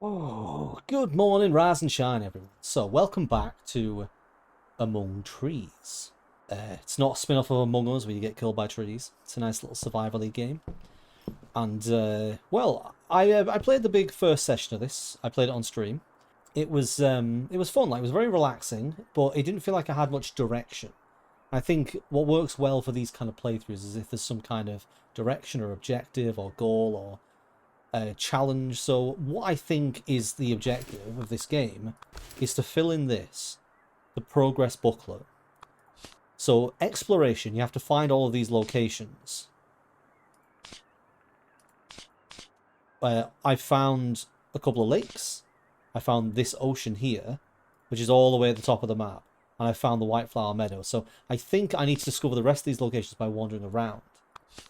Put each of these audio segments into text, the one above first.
Oh, good morning, rise and shine, everyone. So, welcome back to Among Trees. It's not a spin-off of Among Us where you get killed by trees. It's a nice little survival-y game. And, well, I played the big first session of this. I played it on stream. It was fun. Like, it was very relaxing, but it didn't feel like I had much direction. I think what works well for these kind of playthroughs is if there's some kind of direction or objective or goal or challenge. So what I think is the objective of this game is to fill in the progress booklet. So exploration, you have to find all of these locations. I found a couple of lakes. I found this ocean here, which is all the way at the top of the map. And I found the White Flower Meadow. So I think I need to discover the rest of these locations by wandering around.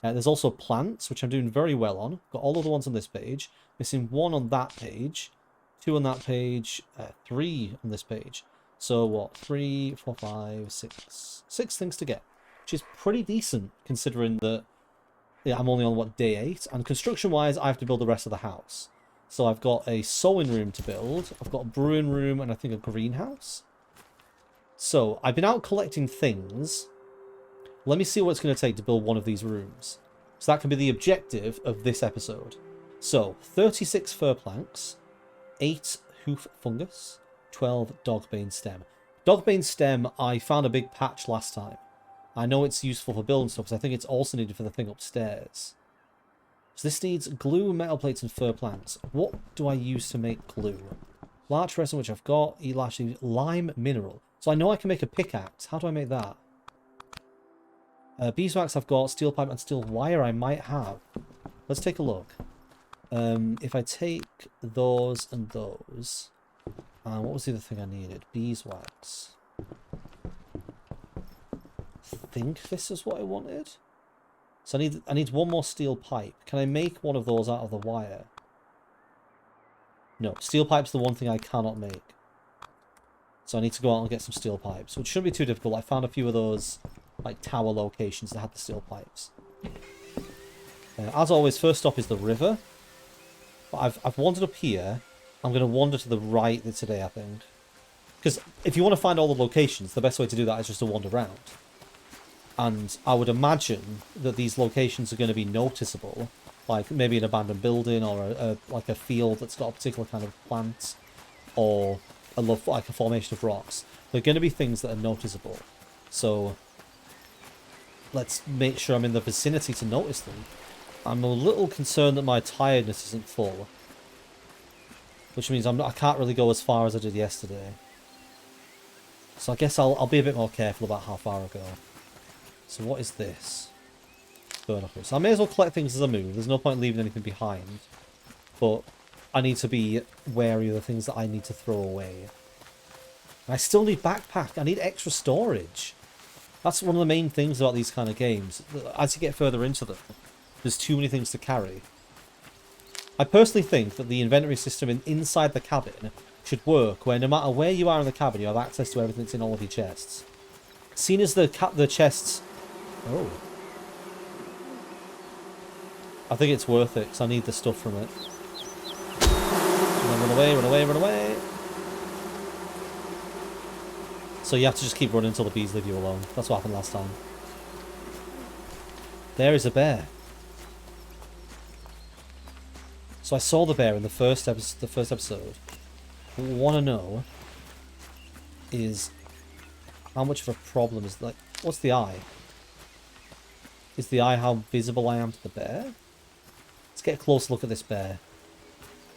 There's also plants, which I'm doing very well on. Got all of the ones on this page. Missing one on that page. Two on that page. Three on this page. So what? 3, 4, 5, 6. 6 things to get. Which is pretty decent, considering that I'm only on, what, day 8? And construction-wise, I have to build the rest of the house. So I've got a sewing room to build. I've got a brewing room and I think a greenhouse. So I've been out collecting things. Let me see what it's going to take to build one of these rooms. So that can be the objective of this episode. So, 36 fir planks, 8 hoof fungus, 12 dogbane stem. Dogbane stem, I found a big patch last time. I know it's useful for building stuff, because I think it's also needed for the thing upstairs. So this needs glue, metal plates, and fir planks. What do I use to make glue? Larch resin, which I've got, lime mineral. So I know I can make a pickaxe. How do I make that? Beeswax I've got, steel pipe and steel wire I might have. Let's take a look. If I take those and those... what was the other thing I needed? Beeswax. I think this is what I wanted. So I need one more steel pipe. Can I make one of those out of the wire? No, steel pipe's the one thing I cannot make. So I need to go out and get some steel pipes, which shouldn't be too difficult. I found a few of those like tower locations that had the steel pipes. As always, first stop is the river. But I've wandered up here. I'm going to wander to the right today, I think. Because if you want to find all the locations, the best way to do that is just to wander around. And I would imagine that these locations are going to be noticeable. Like maybe an abandoned building or like a field that's got a particular kind of plant. Or like a formation of rocks. They're going to be things that are noticeable. So let's make sure I'm in the vicinity to notice them. I'm a little concerned that my tiredness isn't full. Which means I can't really go as far as I did yesterday. So I guess I'll be a bit more careful about how far I go. So what is this? Binoculars. So I may as well collect things as I move. There's no point leaving anything behind. But I need to be wary of the things that I need to throw away. And I still need backpack. I need extra storage. That's one of the main things about these kind of games. As you get further into them, there's too many things to carry. I personally think that the inventory system inside the cabin should work, where no matter where you are in the cabin, you have access to everything that's in all of your chests. Seen as the chests... Oh. I think it's worth it, because I need the stuff from it. Run away, run away, run away. So you have to just keep running until the bees leave you alone. That's what happened last time. There is a bear. So I saw the bear in the first episode. What we want to know is how much of a problem is, like, what's the eye? Is the eye how visible I am to the bear? Let's get a close look at this bear.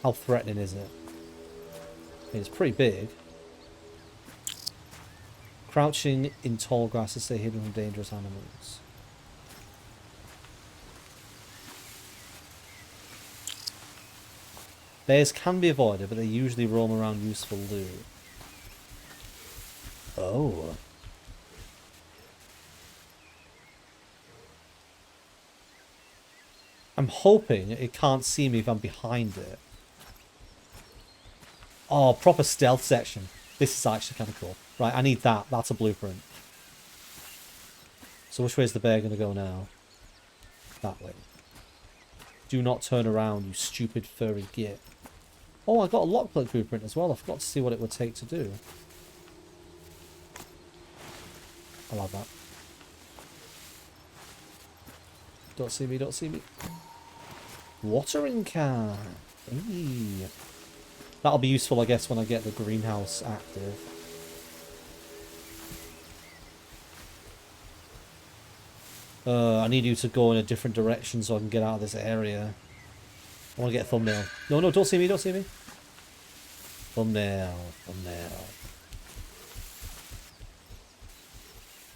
How threatening is it? I mean, it's pretty big. Crouching in tall grass to stay hidden from dangerous animals. Bears can be avoided, but they usually roam around useful loot. Oh. I'm hoping it can't see me if I'm behind it. Oh, proper stealth section. This is actually kind of cool. Right, I need that. That's a blueprint. So which way is the bear going to go now? That way. Do not turn around, you stupid furry git. Oh, I got a lock click blueprint as well. I forgot to see what it would take to do. I'll have that. Don't see me, don't see me. Watering can. Hey. That'll be useful, I guess, when I get the greenhouse active. I need you to go in a different direction so I can get out of this area. I want to get a thumbnail. No, no, don't see me, don't see me. Thumbnail, thumbnail.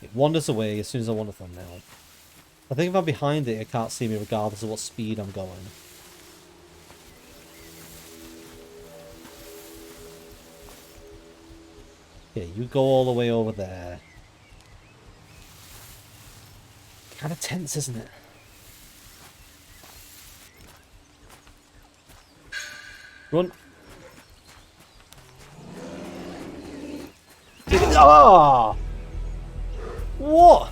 It wanders away as soon as I want a thumbnail. I think if I'm behind it, it can't see me regardless of what speed I'm going. Yeah, you go all the way over there. Kind of tense, isn't it? Run. Ah! What?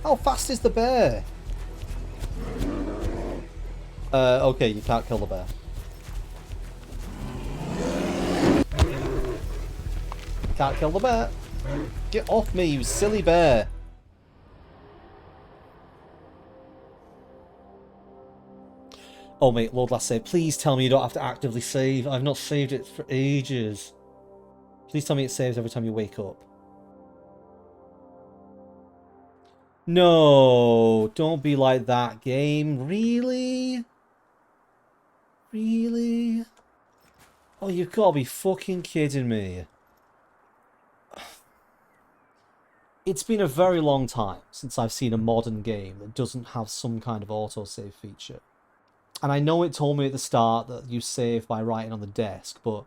How fast is the bear? Okay, you can't kill the bear. Can't kill the bear. Get off me, you silly bear. Oh mate, Lord Last Save, please tell me you don't have to actively save. I've not saved it for ages. Please tell me it saves every time you wake up. No, don't be like that, game. Really? Really? Oh, you've got to be fucking kidding me. It's been a very long time since I've seen a modern game that doesn't have some kind of autosave feature. And I know it told me at the start that you save by writing on the desk, but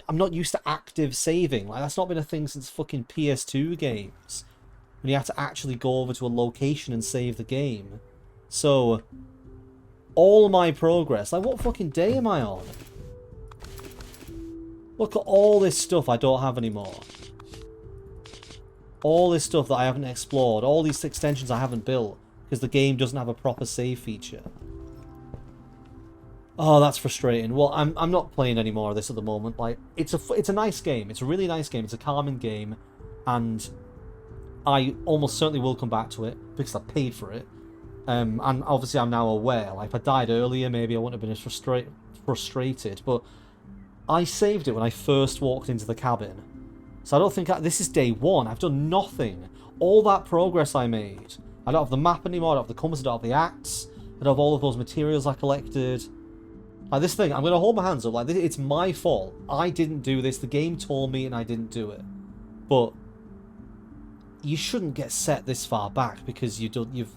I'm not used to active saving. Like, that's not been a thing since fucking PS2 games, when you have to actually go over to a location and save the game. So, all my progress, like, what fucking day am I on? Look at all this stuff I don't have anymore. All this stuff that I haven't explored, all these extensions I haven't built, because the game doesn't have a proper save feature. Oh, that's frustrating. Well, I'm not playing any more of this at the moment. Like, it's a nice game. It's a really nice game. It's a calming game, and I almost certainly will come back to it because I paid for it. And obviously I'm now aware. Like, if I died earlier, maybe I wouldn't have been as frustrated. But I saved it when I first walked into the cabin, so I don't think this is day one. I've done nothing. All that progress I made. I don't have the map anymore. I don't have the compass. I don't have the axe. I don't have all of those materials I collected. Like, this thing, I'm going to hold my hands up. Like, it's my fault. I didn't do this. The game told me and I didn't do it. But you shouldn't get set this far back because you've...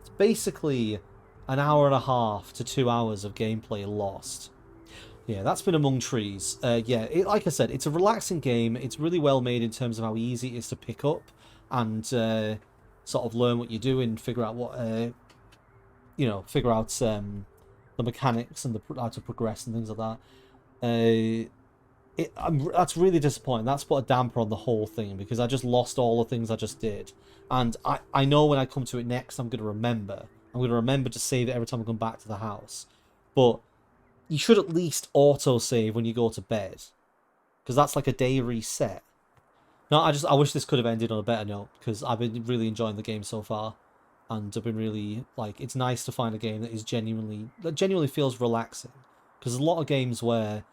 It's basically an hour and a half to 2 hours of gameplay lost. Yeah, that's been Among Trees. Yeah, like I said, it's a relaxing game. It's really well made in terms of how easy it is to pick up and sort of learn what you do and figure out what... figure out the mechanics and how to progress and things like that. That's really disappointing. That's put a damper on the whole thing because I just lost all the things I just did. And I know when I come to it next, I'm going to remember. I'm going to remember to save it every time I come back to the house. But you should at least auto-save when you go to bed, because that's like a day reset. No, I wish this could have ended on a better note, because I've been really enjoying the game so far. And I've been really, like, it's nice to find a game that genuinely feels relaxing. Because there's a lot of games where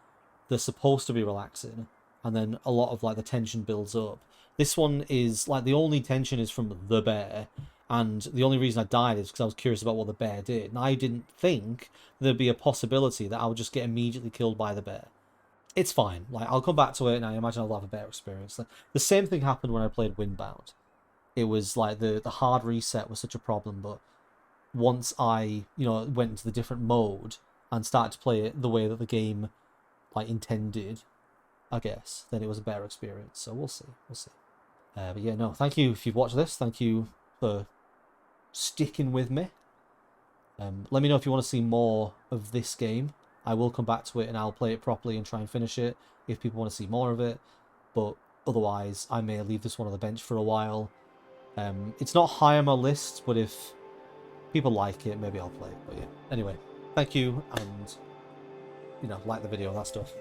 they're supposed to be relaxing, and then a lot of, like, the tension builds up. This one is, like, the only tension is from the bear, and the only reason I died is because I was curious about what the bear did. And I didn't think there'd be a possibility that I would just get immediately killed by the bear. It's fine. Like, I'll come back to it, and I imagine I'll have a better experience. Like, the same thing happened when I played Windbound. It was like the hard reset was such a problem, but once I, went into the different mode and started to play it the way that the game, like, intended, I guess, then it was a better experience. So we'll see. But yeah, no, thank you if you've watched this. Thank you for sticking with me. Let me know if you want to see more of this game. I will come back to it and I'll play it properly and try and finish it if people want to see more of it. But otherwise, I may leave this one on the bench for a while. It's not high on my list, but if people like it, maybe I'll play it. But yeah, anyway, thank you, and, you know, like the video and that stuff.